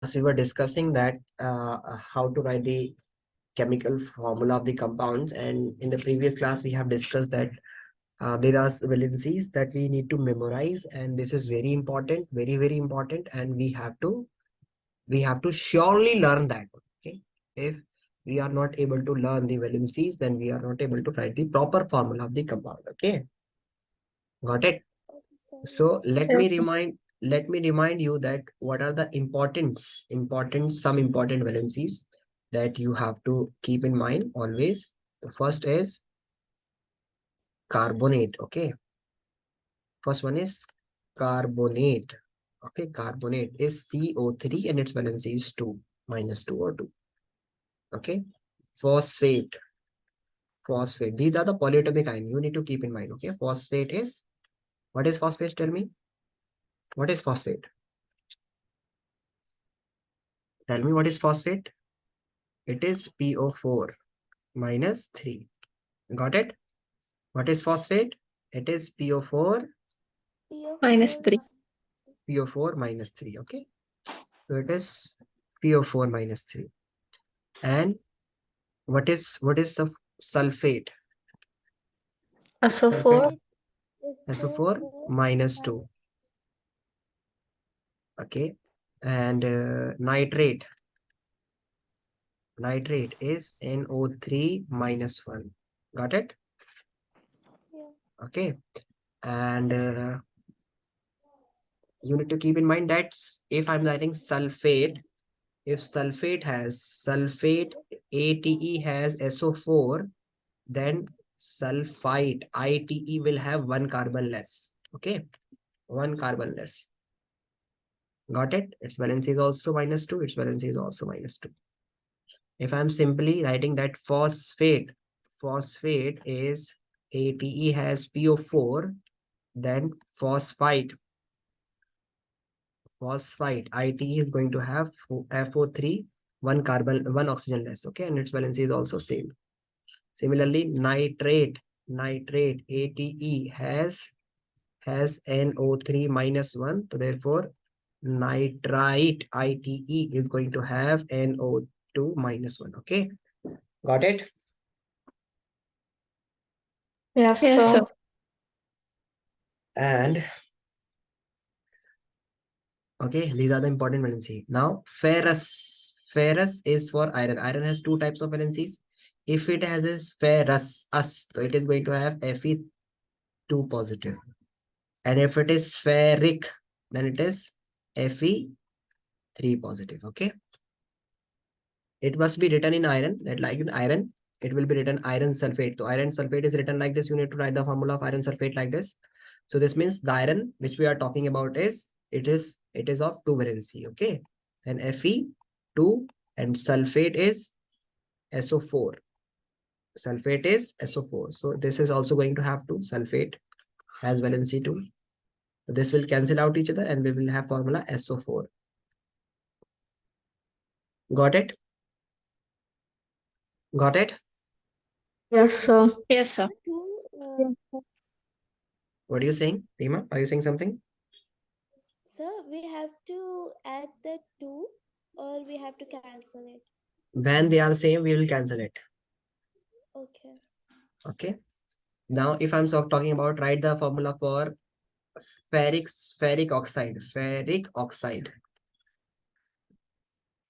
As we were discussing that how to write the chemical formula of the compounds, and in the previous class we have discussed that there are valencies that we need to memorize, and this is very important, very important, and we have to surely learn that. Okay, if we are not able to learn the valencies, then we are not able to write the proper formula of the compound. Okay, got it? So Yes. let me remind you that what are the some important valencies that you have to keep in mind always. The first is carbonate. Okay, first one is carbonate. Okay, carbonate is CO3 and its valency is 2, -2 or 2. Okay, phosphate. Phosphate, these are the polyatomic ion you need to keep in mind. Okay, phosphate is, what is phosphate? Tell me, what is phosphate? Tell me what is phosphate. It is PO4 -3. Got it? What is phosphate? It is PO4 -3. -3. Okay. So it is PO4 -3. And what is the sulfate? SO4. Sulfate SO4 -2. Okay. And nitrate. Nitrate is NO3 -1. Got it? Okay. And you need to keep in mind that if I'm writing sulfate, if sulfate ATE has SO4, then sulfite ITE will have 1 carbon less. Okay, 1 carbon less. Got it? Its valency is also -2. Its valency is also -2. If I'm simply writing that phosphate is ATE has PO4, then phosphite ITE is going to have FO3, 1 carbon, 1 oxygen less. Okay, and its valency is also same. Similarly, nitrate ATE has NO3 -1. So therefore, nitrite ITE is going to have NO2 -1. Okay, got it? Yes, Yes, sir. sir. And okay, these are the important valency. Now, ferrous. Ferrous is for iron. Iron has 2 types of valencies. If it has a ferrous, so it is going to have Fe2 positive. And if it is ferric, then it is Fe3 positive. Okay. It must be written in iron, that like in iron, it will be written iron sulfate. So iron sulfate is written like this. You need to write the formula of iron sulfate like this. So this means the iron which we are talking about is, it is of 2 valency. Okay. And Fe2 and sulfate is SO4. Sulfate is SO4. So this is also going to have 2. Sulfate has valency 2. So this will cancel out each other and we will have formula SO4. Got it? Got it? Yes, sir. Yes, sir. What are you saying, Rima? Are you saying something? Sir, we have to add the 2 or we have to cancel it? When they are same, we will cancel it. Okay. Okay. Now, if I'm talking about, write the formula for ferric oxide. Ferric oxide.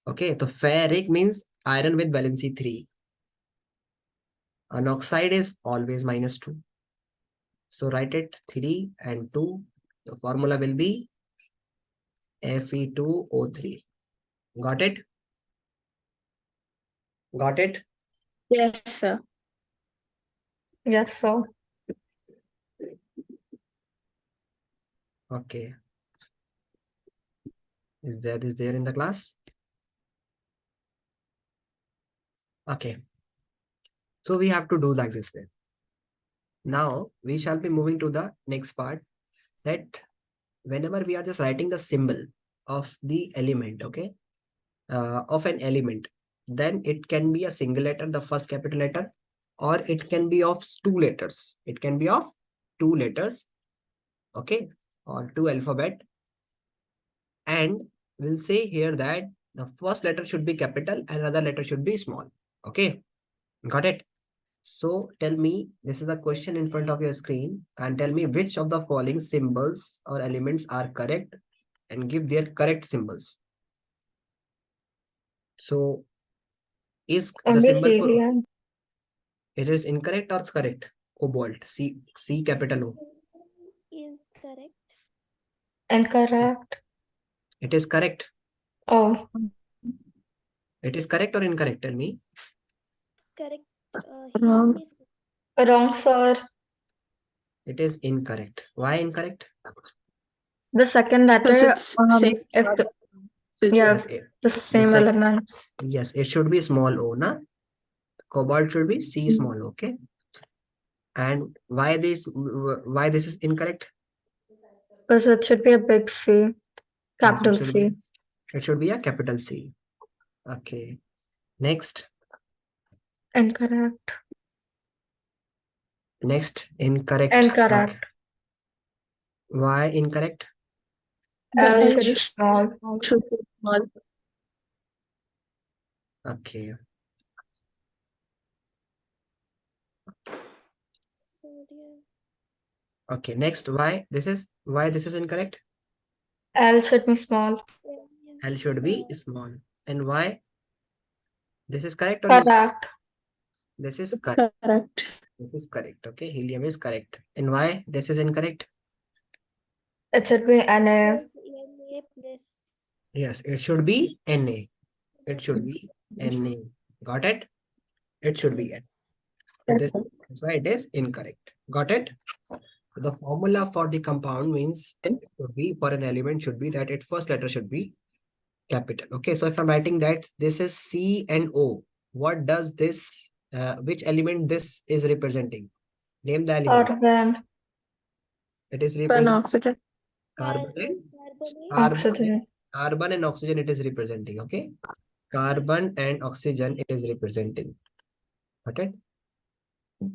Okay. So ferric means iron with valency 3. An oxide is always -2. So write it 3 and 2. The formula will be Fe2O3. Got it? Got it? Yes, sir. Yes, sir. Okay. Is there in the class? Okay. So we have to do like this way. Now we shall be moving to the next part, that whenever we are just writing the symbol of the element, okay, of an element, then it can be a single letter, the first capital letter, or it can be of 2 letters. It can be of 2 letters, okay, or 2 alphabet. And we'll say here that The first letter should be capital and another letter should be small. Okay, got it? So tell me, this is a question in front of your screen, and tell me which of the following symbols or elements are correct and give their correct symbols. So is the Only symbol for helium. it is incorrect or correct? Cobalt, C capital O. Is correct. Incorrect. It is correct. Oh, It is correct or incorrect? Tell me. Correct. wrong. Helium is Wrong, sir. It is incorrect. Why incorrect? The second letter, it's same. if yeah, Yes, the same element. yes, it should be small O, na? Cobalt should be C small, okay? And why this is incorrect? Because it should be a big C, Yes, capital C. it should be a capital C. Okay. Next. Incorrect. Incorrect. Incorrect. Okay. Why incorrect? L L should be small. should be small. Okay. sodium. Okay. Next, why this is incorrect? L should be small. L should be small. And why? This is correct or incorrect? Correct. This is correct. Correct. This is correct. Okay. Helium is correct. And why this is incorrect? It should be Na. Because Na plus. Yes, it should be Na. It should be Na. Got it? It should be N. So Yes, that's why it is incorrect. Got it? The formula for the compound means it should be for an element should be that its first letter should be capital. Okay, so if I'm writing that this is C and O, what does this, which element this is representing? Name the element. Carbon. It is An representing oxygen. carbon, Oxygen. carbon and oxygen it is representing. Okay, carbon and oxygen it is representing. Okay, so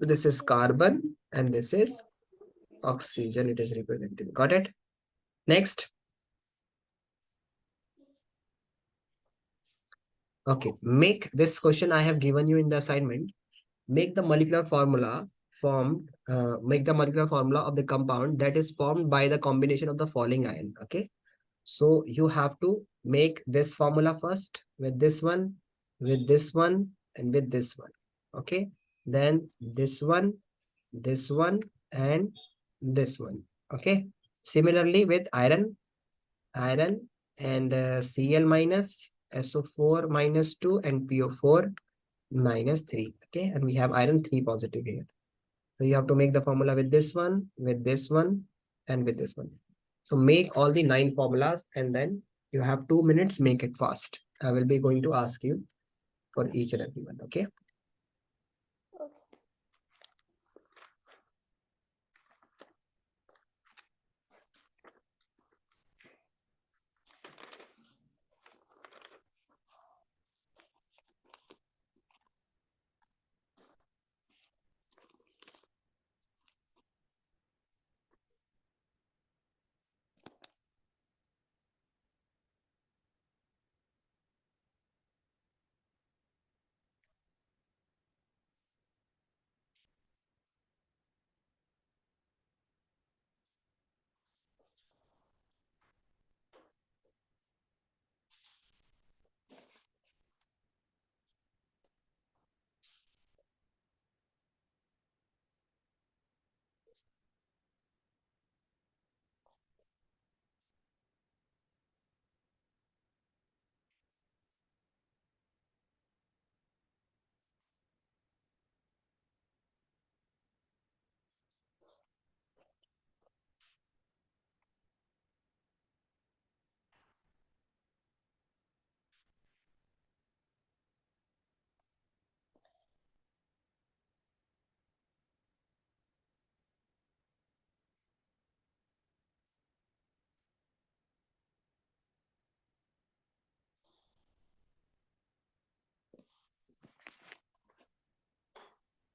this is carbon and this is oxygen it is representing. Got it? Next. Okay, make this question I have given you in the assignment. Make the molecular formula make the molecular formula of the compound that is formed by the combination of the following ion. Okay, so you have to make this formula first with this one, and with this one. Okay, then this one, and this one. Okay, similarly with iron and Cl minus, SO4 minus 2 and PO4 minus 3. Okay, and we have iron 3 positive here. So you have to make the formula with this one, and with this one. So make all the 9 formulas and then you have 2 minutes, make it fast. I will be going to ask you for each and every one. Okay. Okay.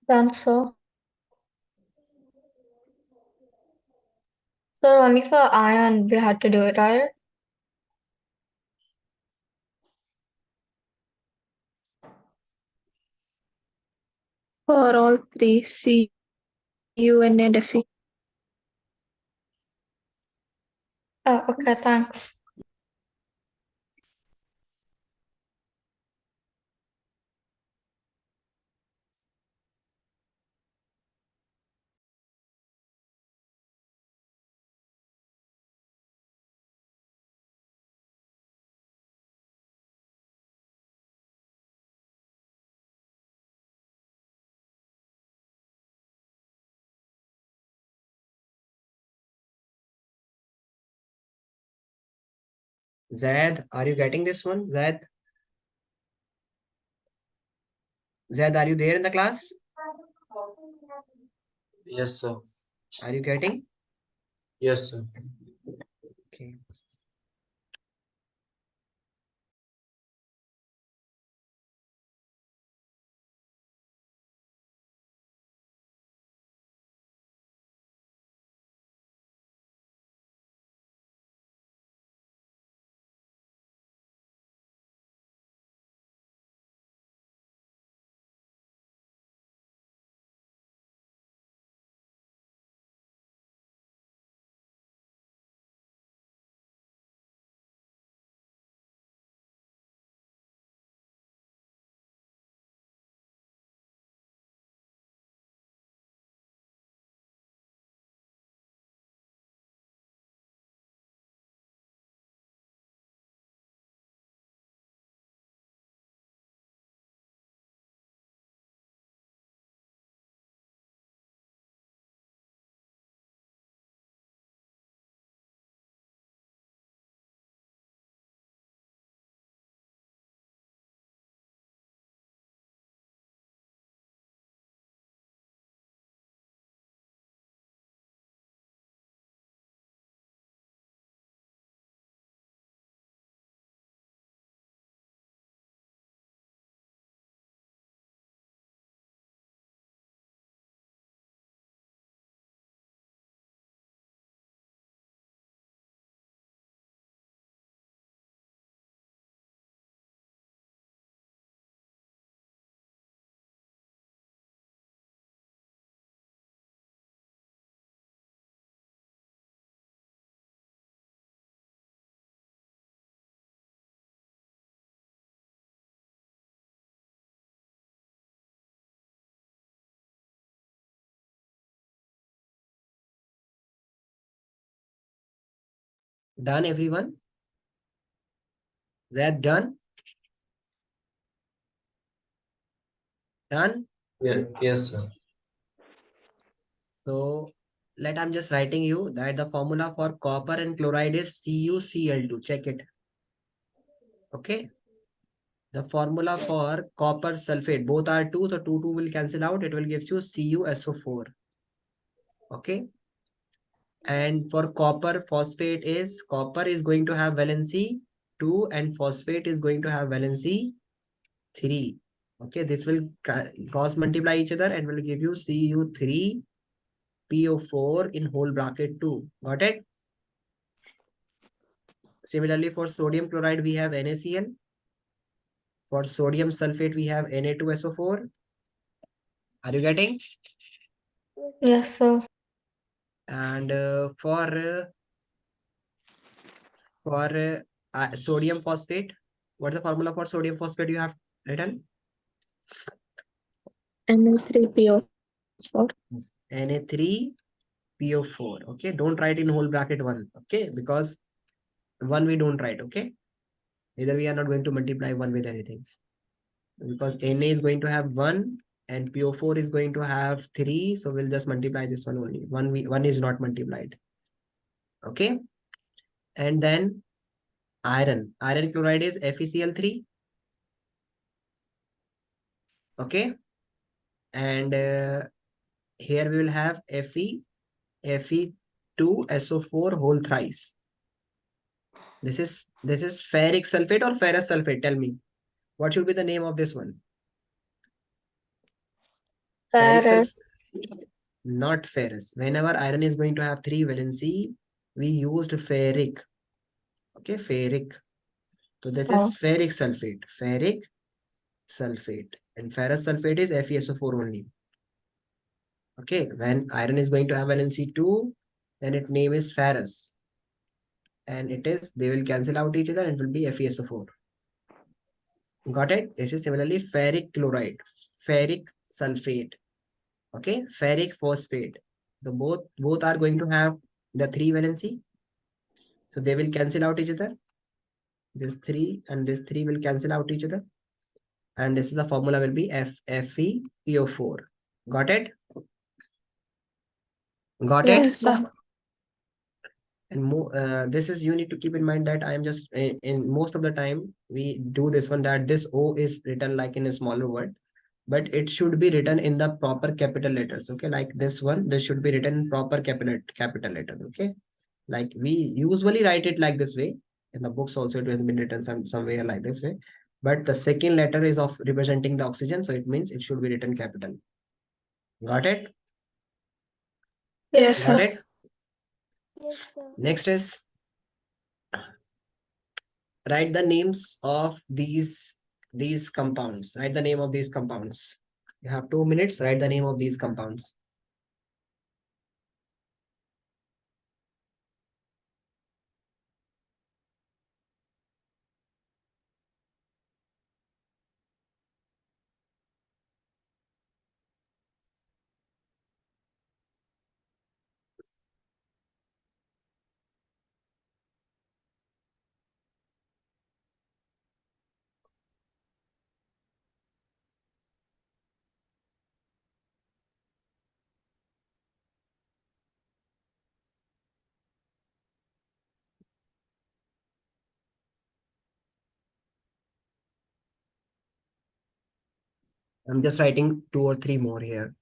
Done, so. So only for iron we had to do it, right? For all three, Cu and Fe. Oh, okay, thanks. Zaid, are you getting this one? Zaid, are you there in the class? Yes, sir. Are you getting? Yes, sir. Okay. Done, everyone? That done? Done? Yeah, yes, sir. So I'm just writing you that the formula for copper and chloride is CuCl2. Check it. Okay. The formula for copper sulfate, both are 2, so 2 will cancel out. It will give you CuSO4. Okay. And for copper phosphate is copper is going to have valency 2 and phosphate is going to have valency 3. Okay, this will cross multiply each other and will give you Cu3 PO4 in whole bracket 2. Got it? Similarly, for sodium chloride, we have NaCl. For sodium sulfate, we have Na2SO4. Are you getting? Yes. Yes, sir. And for sodium phosphate, what's the formula for sodium phosphate you have written? Na3PO4. Yes. Na3PO4. Okay, don't write in whole bracket 1. Okay, because 1 we don't write. Okay, either we are not going to multiply 1 with anything, because Na is going to have 1 and PO4 is going to have 3, so we'll just multiply this one only. 1 is not multiplied. Okay, and then iron chloride is FeCl3. Okay, and here we will have Fe2SO4 whole thrice. This is ferric sulfate or ferrous sulfate. Tell me, what should be the name of this one? Ferric sulfate, not ferrous. Whenever iron is going to have 3 valency, we used ferric. Okay, ferric. So that is ferric sulfate. Ferric sulfate. And ferrous sulfate is FeSO4 only. Okay, when iron is going to have valency 2, then its name is ferrous. And they will cancel out each other and it will be FeSO4. Got it? It is similarly ferric chloride, ferric sulfate, okay, ferric phosphate. The both are going to have the 3 valency. So they will cancel out each other. This 3 and this 3 will cancel out each other. And this is the formula will be FePO4. Got it? Got it? Yes, sir. And this is, you need to keep in mind that I am just in most of the time we do this one, that this O is written like in a smaller word, but it should be written in the proper capital letters. Okay, like this one, this should be written in proper capital letter. Okay, like we usually write it like this way. In the books also it has been written somewhere like this way, but the second letter is of representing the oxygen, so it means it should be written capital. Got it? Yes, Got sir. it? Yes, sir. Next is write the names of these compounds. Write the name of these compounds. You have 2 minutes. Write the name of these compounds. I'm just writing 2 or 3 more here.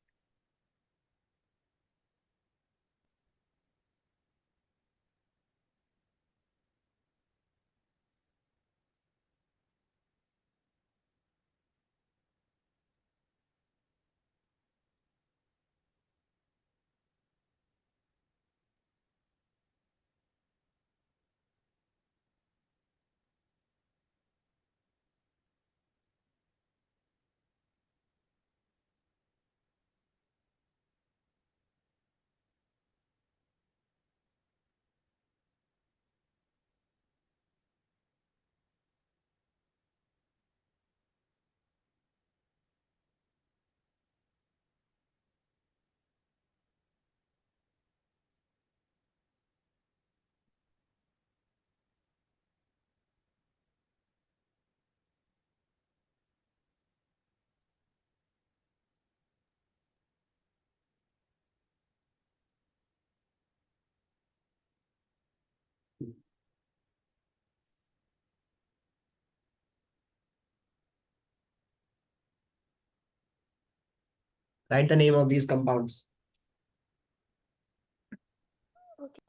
Write the name of these compounds. Okay.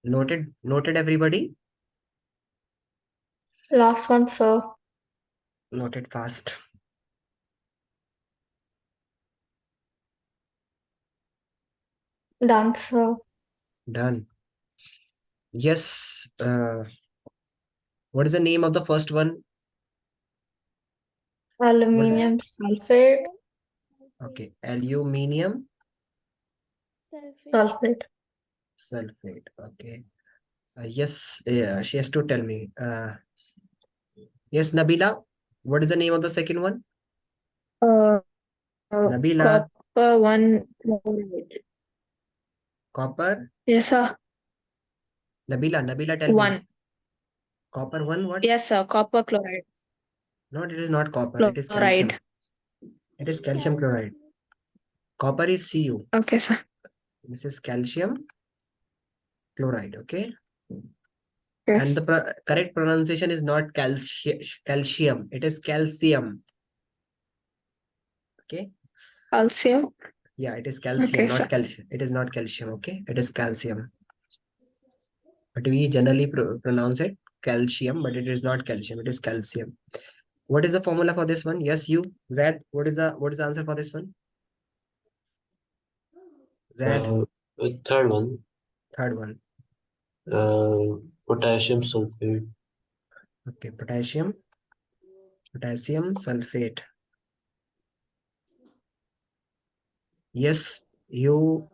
Noted everybody? Last one, sir. Noted fast. Done, sir. Done. Yes. What is the name of the first one? Aluminium sulfate. Okay. Aluminium Sulfate. sulfate. Okay. Yes. She has to tell me. Yes, Nabila. What is the name of the second one? Uh, Nabila. Copper 1 chloride. Copper. Yes, sir. Nabila, tell me. 1. Copper one. What? Yes, sir. Copper chloride. No, it is not copper. It is calcium. Chloride. It is calcium chloride. Copper is Cu. Okay, sir. This is calcium chloride. Okay. Yes. And the correct pronunciation is not calcium. It is calcium. Okay. Calcium. Yeah, it is calcium, Okay, not sir. calcium. It is not calcium. Okay. It is calcium. But we generally pronounce it calcium, but it is not calcium. It is calcium. What is the formula for this one? Yes, you. Zed. What is the answer for this one? Zed. Third one. Third one. Potassium sulfate. Okay. Potassium sulfate. Yes, you.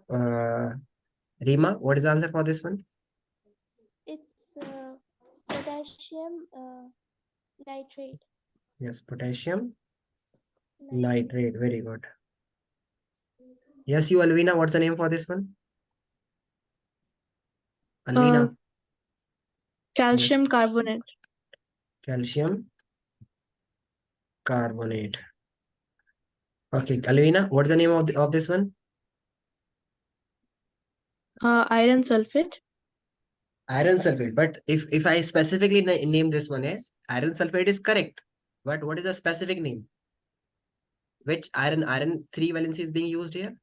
Rima. What is the answer for this one? It's potassium nitrate. Yes, potassium nitrate. Very good. Yes, you, Alvina. What's the name for this one? Alvina. Calcium Yes. carbonate. Calcium carbonate. Okay, Alvina. What's the name of this one? Iron sulfate. Iron sulfate. But if I specifically name this one as iron sulfate is correct. But what is the specific name? Which iron 3 valency is being used here?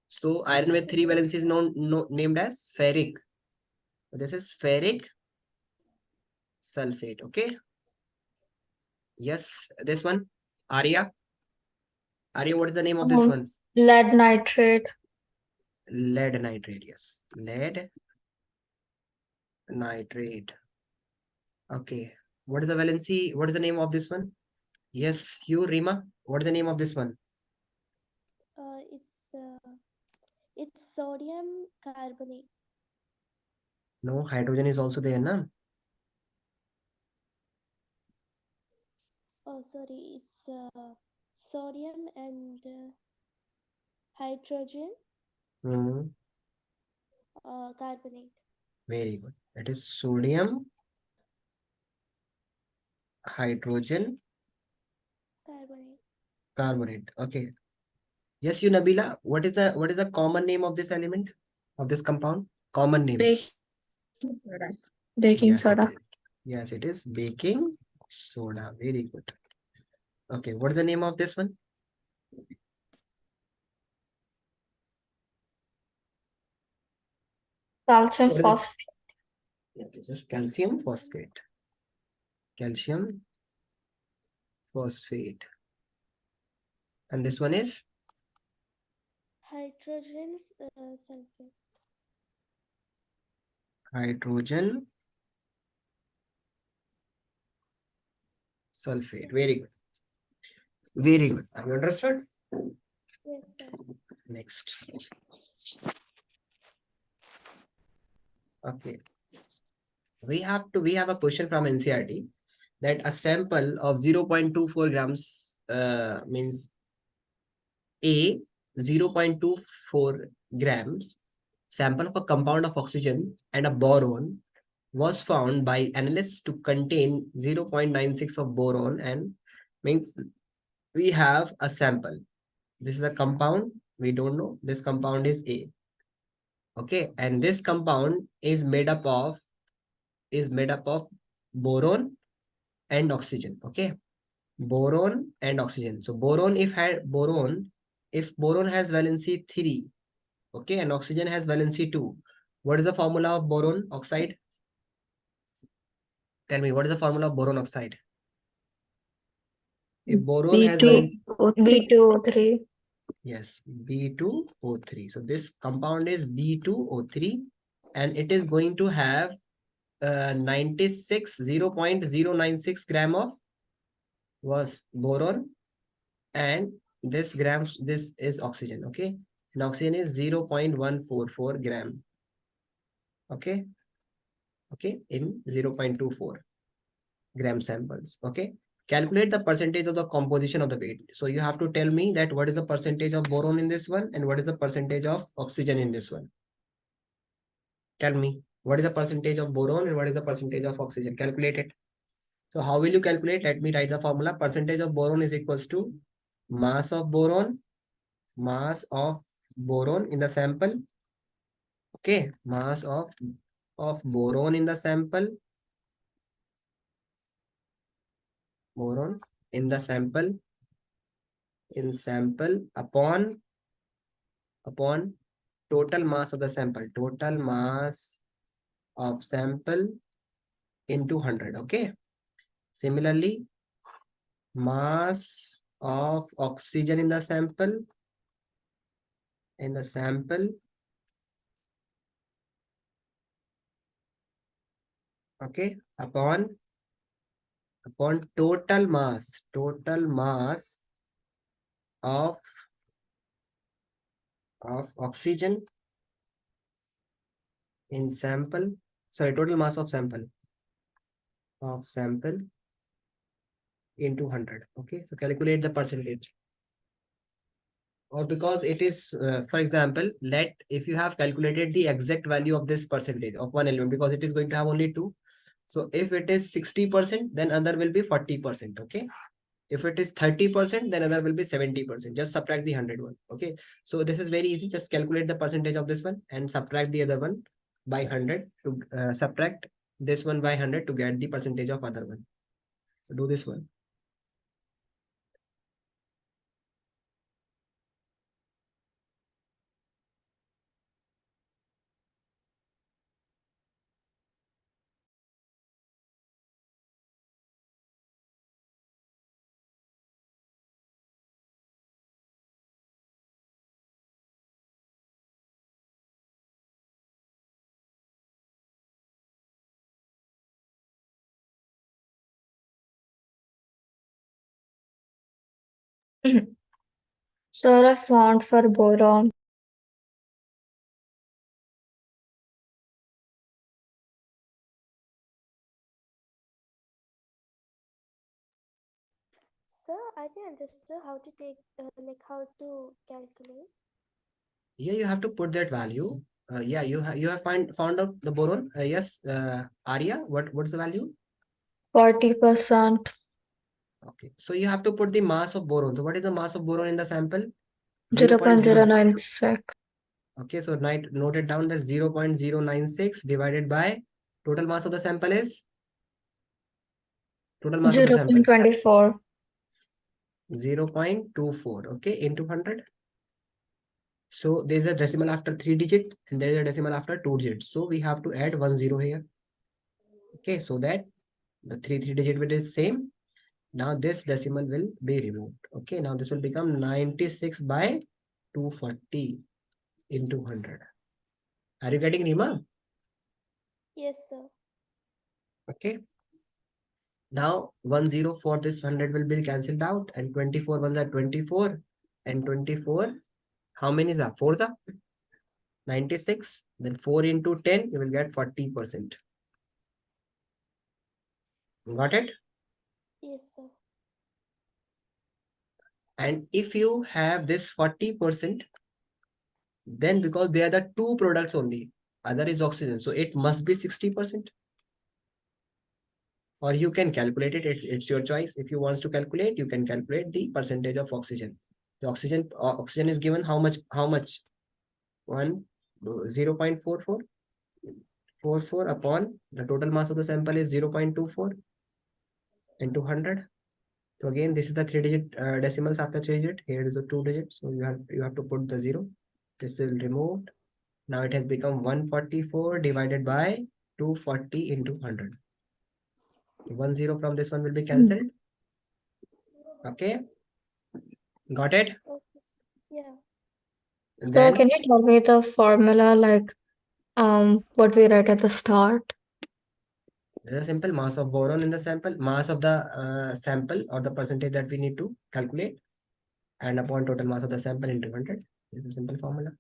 So iron with 3 valency is named as ferric. So this is ferric sulfate. Okay. Yes, this one. Arya. Arya, what is the name of this one? Lead nitrate. Lead nitrate. Yes. Lead nitrate. Okay. What is the valency? What is the name of this one? Yes, you, Rima. What is the name of this one? It's sodium carbonate. No, hydrogen is also there, na? Oh, sorry. It's sodium and hydrogen carbonate. Very good. It is sodium, hydrogen, carbonate. Okay. Yes, you, Nabila. What is the common name of this element, of this compound? Common name. Baking soda. Baking Yes, it soda. is. Yes, it is baking soda. Very good. Okay, what is the name of this one? Calcium What is it? phosphate. Yeah, this is calcium phosphate. Calcium phosphate. And this one is Hydrogen sulfate. hydrogen sulfate. Very good. Very good. Have you understood? Yes, sir. Next. Okay. We have a question from NCRT that a sample of 0.24 grams means A 0.24 grams sample of a compound of oxygen and a boron was found by analysts to contain 0.96 of boron, and means we have a sample. This is a compound. We don't know. This compound is A. Okay. And this compound is made up of boron and oxygen. Okay. Boron and oxygen. So boron, if boron has valency 3, Okay, and oxygen has valency 2. What is the formula of boron oxide? Tell me, what is the formula of boron oxide? If boron has valency, B2O3. yes, B2O3. So this compound is B2O3, and it is going to have 0.096 gram of was boron, and this is oxygen. Okay, and oxygen is 0.144 gram. Okay, in 0.24 gram samples. Okay, calculate the percentage of the composition of the weight. So you have to tell me that what is the percentage of boron in this one and what is the percentage of oxygen in this one. Tell me what is the percentage of boron and what is the percentage of oxygen. Calculate it. So how will you calculate? Let me write the formula. Percentage of boron is equals to mass of boron in the sample. Okay, mass of boron in the sample. Boron in the sample upon total mass of the sample. Total mass of sample into 100. Okay. Similarly, mass of oxygen in the sample okay, upon total mass of oxygen in sample, sorry, total mass of sample into 100. Okay, so calculate the percentage. Or because it is, for example, if you have calculated the exact value of this percentage of one element, because it is going to have only two. So if it is 60%, then other will be 40%. Okay. If it is 30%, then other will be 70%. Just subtract the 100 one. Okay. So this is very easy. Just calculate the percentage of this one and subtract the other one by 100 to subtract this one by 100 to get the percentage of other one. So do this one. So a font for boron. Sir, I didn't understand how to take, how to calculate. Yeah, you have to put that value. Yeah, you have found out the boron. Yes, Arya, what's the value? 40%. Okay, so you have to put the mass of boron. So what is the mass of boron in the sample? 0.096. Okay, so note it down that 0.096 divided by total mass of the sample is 0.24. 0.24. Okay, into 100. So there's a decimal after 3 digits and there is a decimal after 2 digits. So we have to add 1 0 here. Okay, so that the 3 digit bit is same. Now this decimal will be removed. Okay, now this will become 96 by 240 into 100. Are you getting, Rima? Yes, sir. Okay. Now 1 0 for this 100 will be cancelled out, and 24 ones are 24, and 24, how many is that? 4 are 96. Then 4 into 10, you will get 40%. Got it? Yes, sir. And if you have this 40%, then because they are the two products only, other is oxygen, so it must be 60%. Or you can calculate it. It's your choice. If you want to calculate, you can calculate the percentage of oxygen. The oxygen is given how much? 0.44 upon the total mass of the sample is 0.24 into 100. So again, this is the 3 digit decimals after 3 digit. Here is a 2 digit. So you have to put the 0. This will removed. Now it has become 144 divided by 240 into 100. 10 from this one will be cancelled. Okay. Got it? Okay. Yeah. So Then can you tell me the formula, like what we read at the start? there's a simple mass of boron in the sample, mass of the sample or the percentage that we need to calculate, and upon total mass of the sample into 100. This is a simple formula.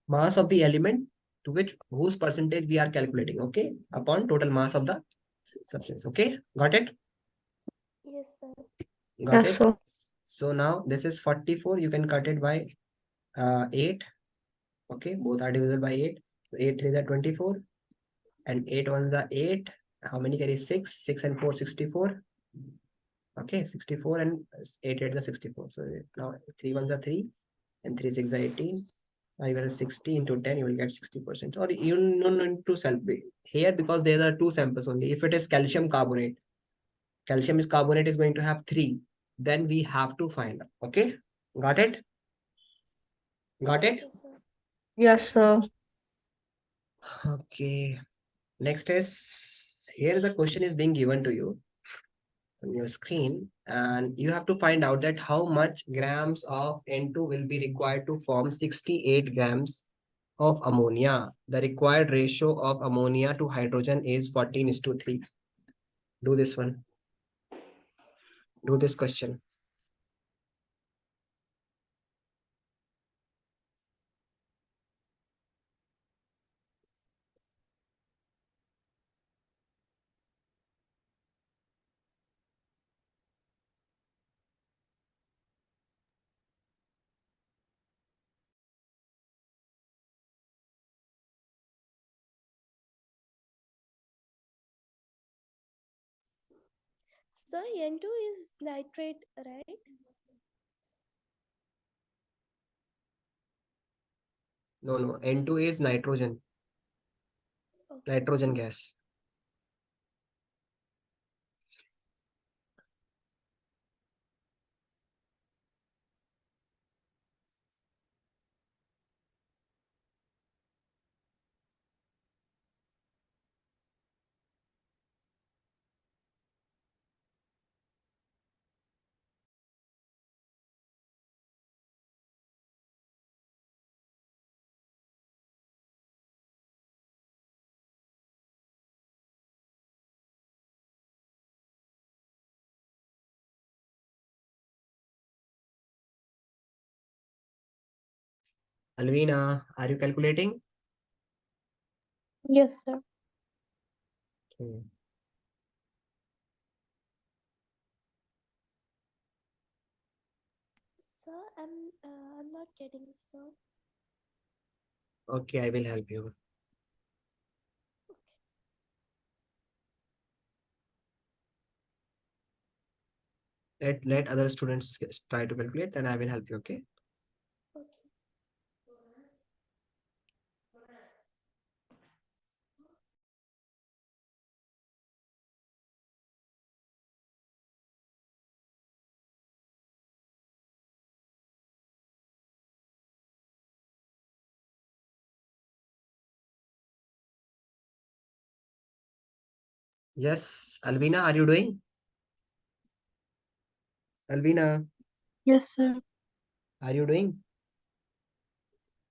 Mass of the element to which whose percentage we are calculating, okay, upon total mass of the substance. Okay, got it? Yes, sir. Got Yes, it? sir. So now this is 44. You can cut it by 8. Okay, both are divisible by 8. So 8 3 are 24 and 8 1s are 8. How many carry 6? 6 and 4 64. Okay, 64 and 8 8 are 64. So now 3 1s are 3 and 3 6 are 18. Now you will 60 into 10, you will get 60%. Or you don't need to self here because there are two samples only. If it is calcium carbonate is going to have 3. Then we have to find out. Okay, got it? Got it? Okay, sir. Yes, sir. Okay. Next is here the question is being given to you on your screen, and you have to find out that how much grams of N2 will be required to form 68 grams of ammonia. The required ratio of ammonia to hydrogen is 14:3. Do this one. Do this question. Sir, N2 is nitrate, right? No. N2 is nitrogen. Okay. Nitrogen gas. Alvina, are you calculating? Yes, sir. Okay. Sir, I'm not getting, sir. Okay, I will help you. Let other students try to calculate and I will help you. Okay. Okay. Yes, Alvina, are you doing? Alvina, Yes, sir. are you doing?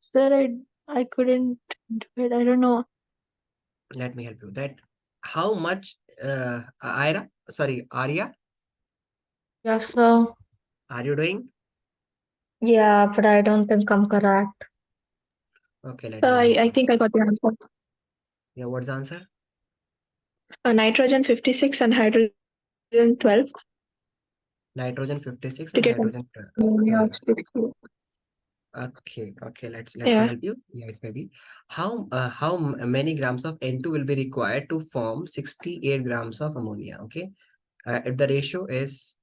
Sir, I couldn't do it. I don't know. Let me help you. That how much Ira, sorry, Arya, Yes, sir. are you doing? Yeah, but I don't think I'm correct. Okay, let Sir, me help I you. think I got the answer. Yeah, what's the answer? Nitrogen 56 and hydrogen 12 Nitrogen 56 to and get hydrogen ammonia 12. of 60. Okay, let me Yeah. help you. Yeah, it may be. How many grams of N2 will be required to form 68 grams of ammonia? Okay. If the ratio is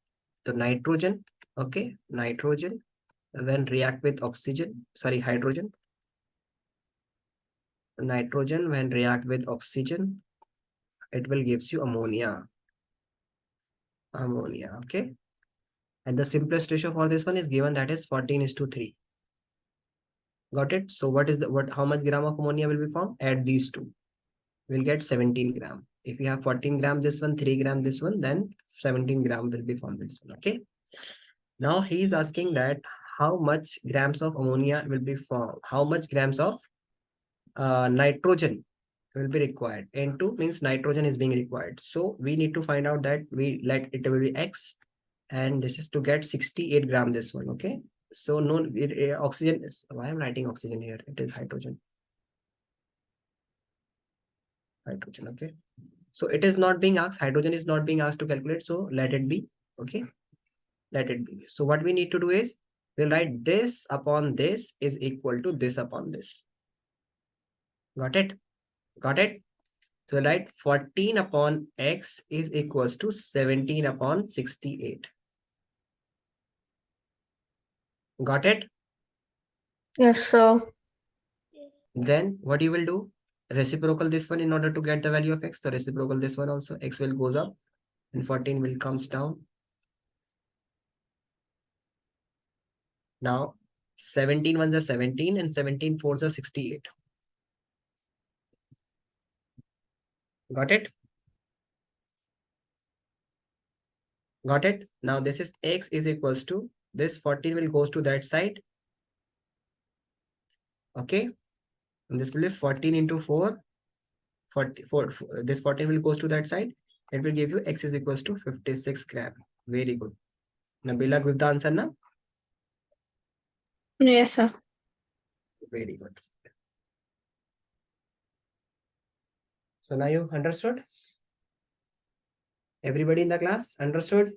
the nitrogen, okay, nitrogen when react with oxygen, sorry, nitrogen when react with oxygen, it will gives you ammonia, okay. And the simplest ratio for this one is given, that is 14:3. Got it? So what is how much gram of ammonia will be formed? Add these two. We'll get 17 gram. If we have 14 gram this one, 3 gram this one, then 17 gram will be formed this one. Okay. Now he is asking that how much grams of ammonia will be formed? How much grams of nitrogen will be required? N2 means nitrogen is being required. So we need to find out that we let it will be X, and this is to get 68 gram this one. Okay. So no oxygen is, why I'm writing oxygen here? It is hydrogen. Hydrogen. Okay. So it is not being asked, hydrogen is not being asked to calculate. So let it be. Okay. Let it be. So what we need to do is we'll write this upon this is equal to this upon this. Got it? Got it? So we'll write 14 upon X is equals to 17 upon 68. Got it? Yes, sir. Yes. Then what you will do? Reciprocal this one in order to get the value of X. So reciprocal this one also. X will goes up and 14 will comes down. Now 17 ones are 17 and 17 fours are 68. Got it? Got it? Now this is X is equals to this 14 will goes to that side. Okay. And this will be 14 into 4. 44. This 14 will goes to that side. It will give you X is equals to 56 gram. Very good. Nabila, give the answer now. Yes, sir. Very good. So now you understood? Everybody in the class understood?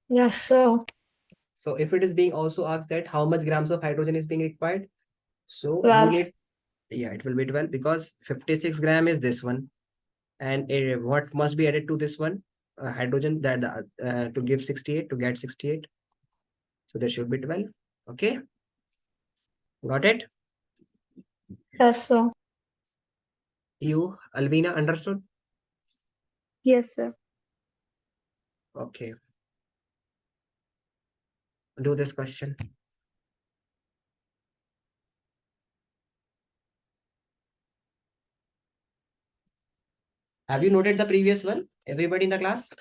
Yes, sir. So if it is being also asked that how much grams of hydrogen is being required, so you 12. need, yeah, it will be 12 because 56 gram is this one. And what must be added to this one? Hydrogen that to give 68, to get 68. So there should be 12. Okay. Got it? Yes, sir. You, Alvina, understood? Yes, sir. Okay. Do this question. Have you noted the previous one? Everybody in the class?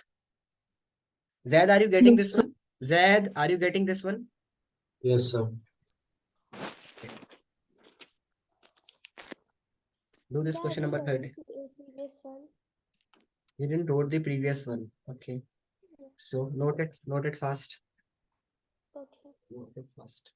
Zaid, are you getting Yes, this sir. one? Zaid, are you getting this one? Yes, sir. Do this Sir, question we number wrote 30. the previous one. You didn't wrote the previous one. Okay. So note it fast. Okay. Note it fast.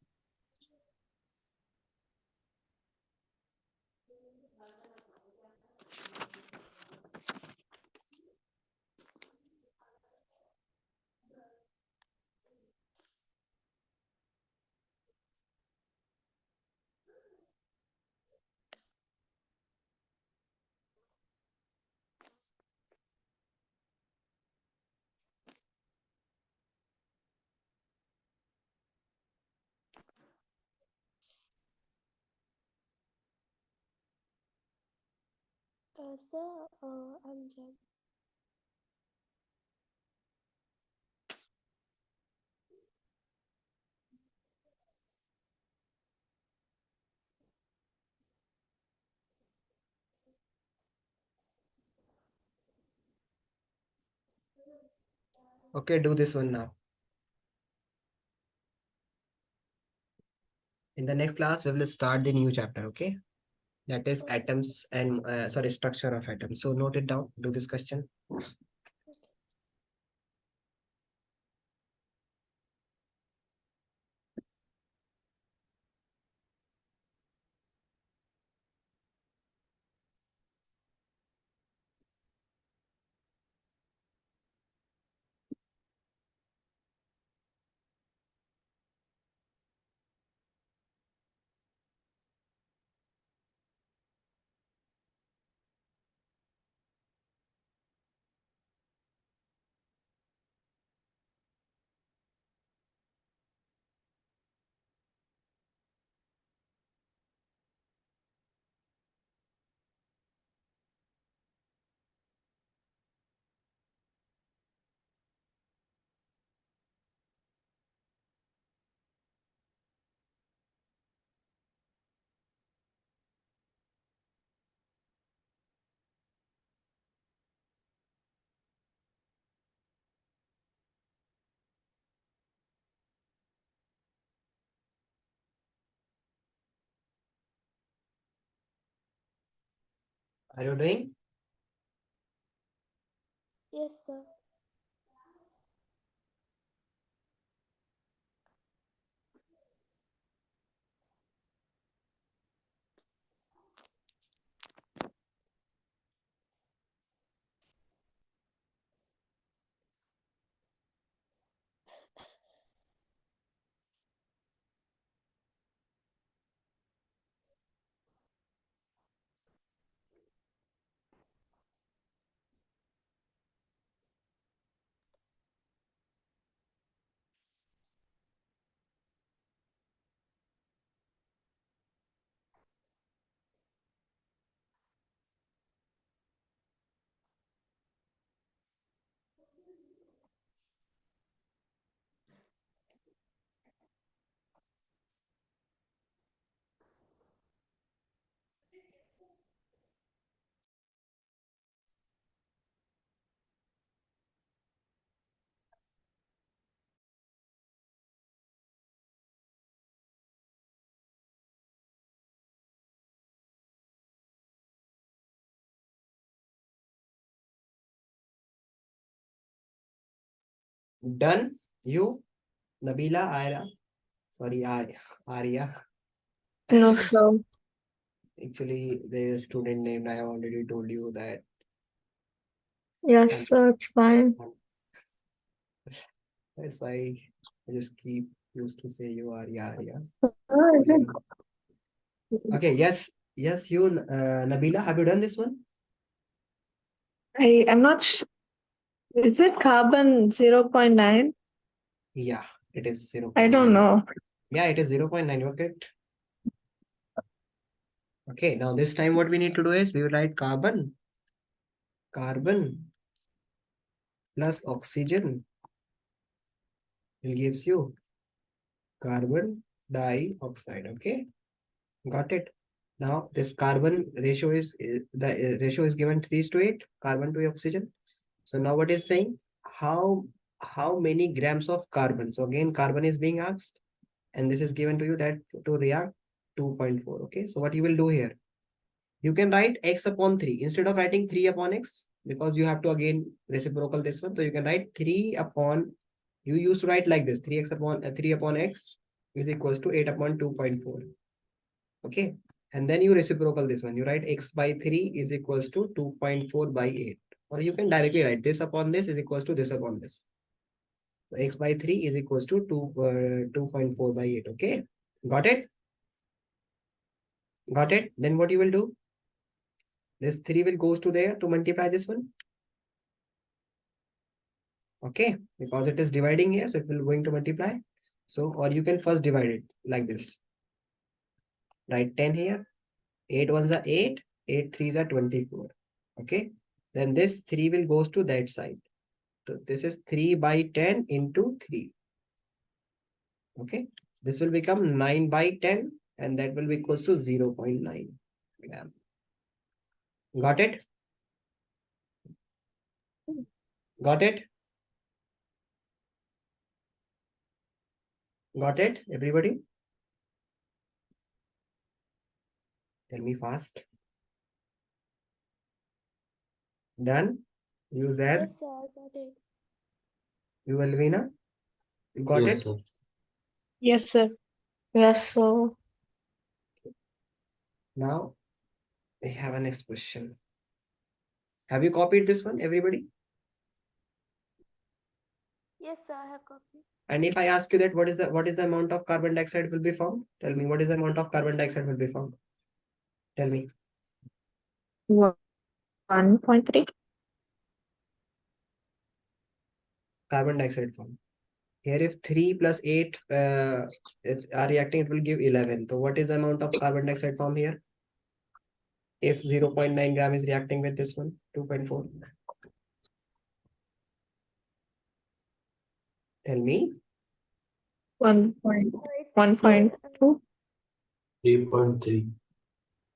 Sir, I'm Jen. Okay, do this one now. In the next class, we will start the new chapter. Okay. That is Okay. atoms and sorry, structure of atoms. So note it down. Do this question. Okay. Are you doing? Yes, sir. Done? You? Nabila, Ira? Sorry, Arya. No, sir. Actually, the student name I have already told you that. Yes, sir. It's fine. That's why I just keep used to say you Arya, Arya. Sir, is it? Okay, yes, you, Nabila, have you done this one? I am not. Is it carbon 0.9? Yeah, it is 0. I don't know. Yeah, it is 0.9. You're correct. Okay, now this time what we need to do is we will write carbon plus oxygen will gives you carbon dioxide. Okay, got it. Now this carbon ratio is the ratio is given 3:8, carbon to oxygen. So now what is saying? How many grams of carbon? So again, carbon is being asked, and this is given to you that to react 2.4. Okay, so what you will do here? You can write x upon 3 instead of writing 3 upon x, because you have to again reciprocal this one. So you can write 3 upon, you used to write like this, 3x upon 3 upon x is equals to 8 upon 2.4. Okay, and then you reciprocal this one, you write x by 3 is equals to 2.4 by 8, or you can directly write this upon this is equals to this upon this. So x by 3 is equals to 2.4 by 8. Okay, got it? Got it? Then what you will do? This 3 will goes to there to multiply this one. Okay, because it is dividing here, so it will going to multiply. So, or you can first divide it like this. Write 10 here. 8 ones are 8, 8 threes are 24. Okay, then this 3 will goes to that side. So this is 3 by 10 into 3. Okay, this will become 9 by 10, and that will be equals to 0.9 gram. Got it? Got it? Got it, everybody? Tell me fast. Done? You there? Yes, sir. I got it. You Alvina? You got Yes, it? sir. Yes, sir. Yes, sir. Now we have a next question. Have you copied this one, everybody? Yes, sir. I have copied. And if I ask you that what is the amount of carbon dioxide will be found? Tell me what is the amount of carbon dioxide will be found? Tell me. 1.3. Carbon dioxide found. Here if 3 plus 8 are reacting, it will give 11. So what is the amount of carbon dioxide found here? If 0.9 gram is reacting with this one, 2.4. Tell me. 1.2. 3.3.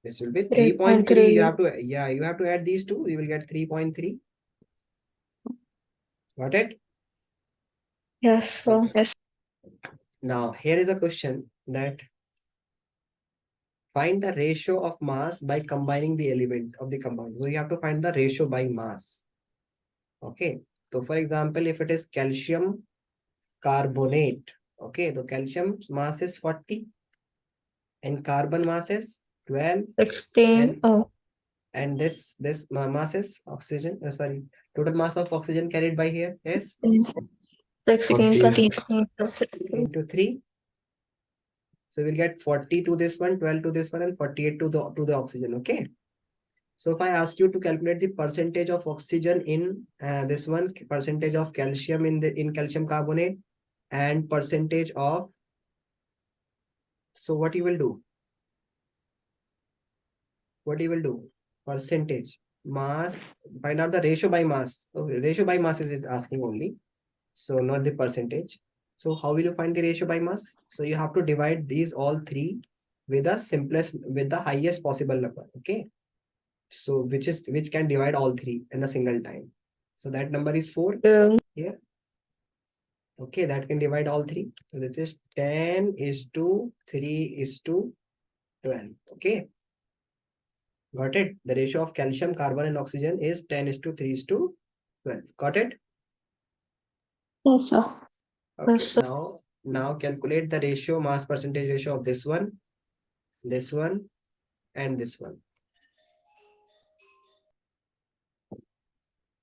This will be 3.3. 3.3. You have to, yeah, you have to add these two. You will get 3.3. Got it? Yes, sir. Yes. Now here is a question that Find the ratio of mass by combining the element of the compound. So you have to find the ratio by mass. Okay. So for example, if it is calcium carbonate, okay, the calcium mass is 40 and carbon mass is 12 16. Oh, and this mass is oxygen, sorry, total mass of oxygen carried by here is 16 plus 16. 16 plus 16. into 3. So we'll get 40 to this one, 12 to this one, and 48 to the oxygen. Okay. So if I ask you to calculate the percentage of oxygen in this one, percentage of calcium in calcium carbonate, and percentage of, so what you will do? What you will do? Percentage, mass, find out the ratio by mass. Okay, ratio by mass is it asking only. So not the percentage. So how will you find the ratio by mass? So you have to divide these all three with the highest possible number. Okay. So which can divide all three in a single time. So that number is 4 here. Okay, that can divide all three. So that is 10 is to 3 is to 12. Okay. Got it? The ratio of calcium, carbon, and oxygen is 10 is to 3 is to 12. Got it? Yes, sir. Okay. Yes, sir. Now calculate the ratio, mass percentage ratio of this one, and this one.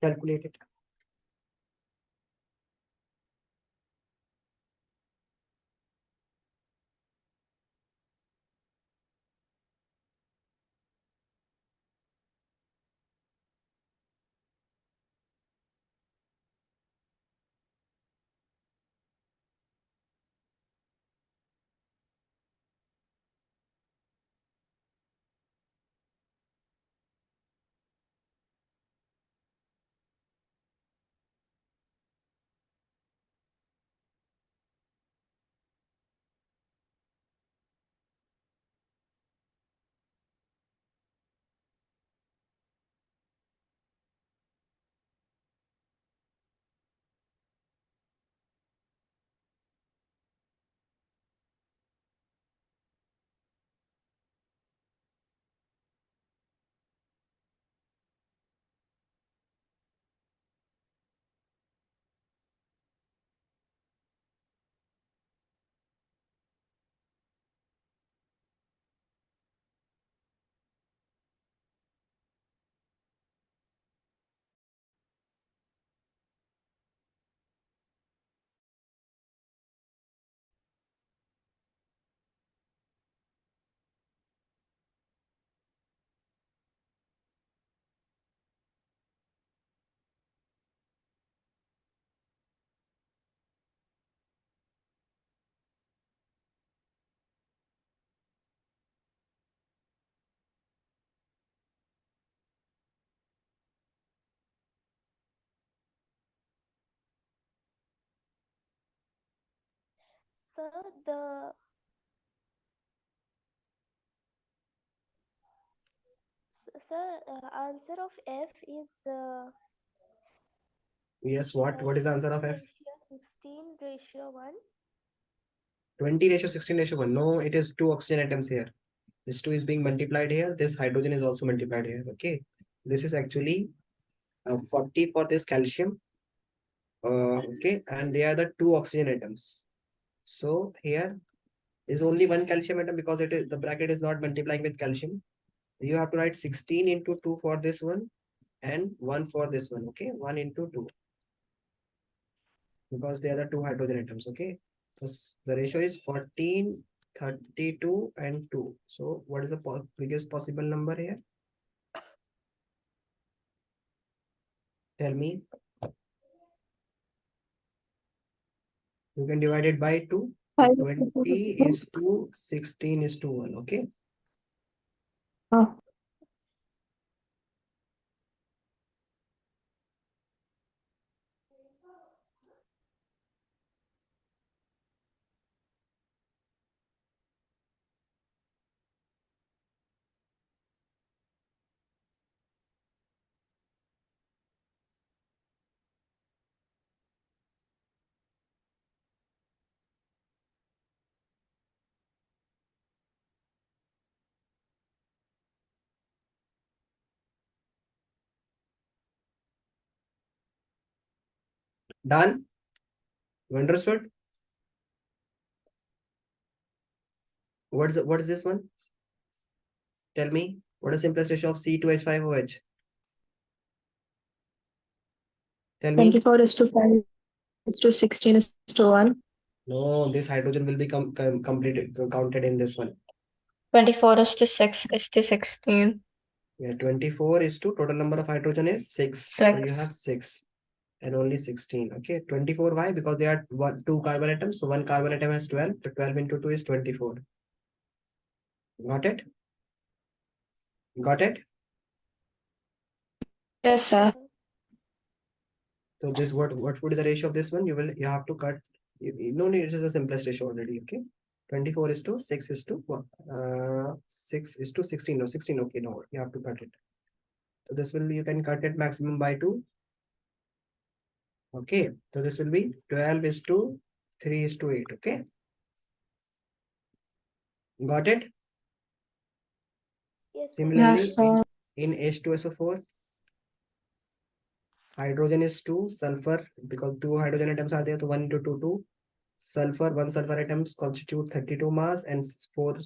Calculate it. Sir, the answer of F is Yes, what is the answer of F? ratio 16 ratio 1. 20 ratio 16 ratio 1. No, it is 2 oxygen atoms here. This 2 is being multiplied here. This hydrogen is also multiplied here. Okay. This is actually 40 for this calcium. Okay. And they are the 2 oxygen atoms. So here is only one calcium atom because it is the bracket is not multiplying with calcium. You have to write 16 into 2 for this one and 1 for this one. Okay. 1 into 2 because they are the 2 hydrogen atoms. Okay. So the ratio is 14, 32, and 2. So what is the biggest possible number here? Tell me. You can divide it by 2. So 20 is to 16 is to 1. Okay. Oh, Done? You understood? What is this one? Tell me, what is simplest ratio of C2H5OH? Tell me. 24 is to 5 is to 16 is to 1. No, this hydrogen will be completed, counted in this one. 24 is to 6 is to 16. Yeah, 24 is to total number of hydrogen is 6. So you have 6 and only 16. Okay, 24. Why? Because they are two carbon atoms. So one carbon atom has 12. So 12 into 2 is 24. Got it? Got it? Yes, sir. So this what would be the ratio of this one? You have to cut. No need. It is the simplest ratio already. Okay, 24 is to 6 is to 6 is to 16. No, 16. Okay, no, you have to cut it. So this will be, you can cut it maximum by 2. Okay, so this will be 12 is to 3 is to 8. Okay, got it? Yes, sir. Similarly, Yes, sir. in H2SO4, hydrogen is 2, sulfur, because 2 hydrogen atoms are there, so 1 into 2, 2. Sulfur, 1 sulfur atoms constitute 32 mass and 4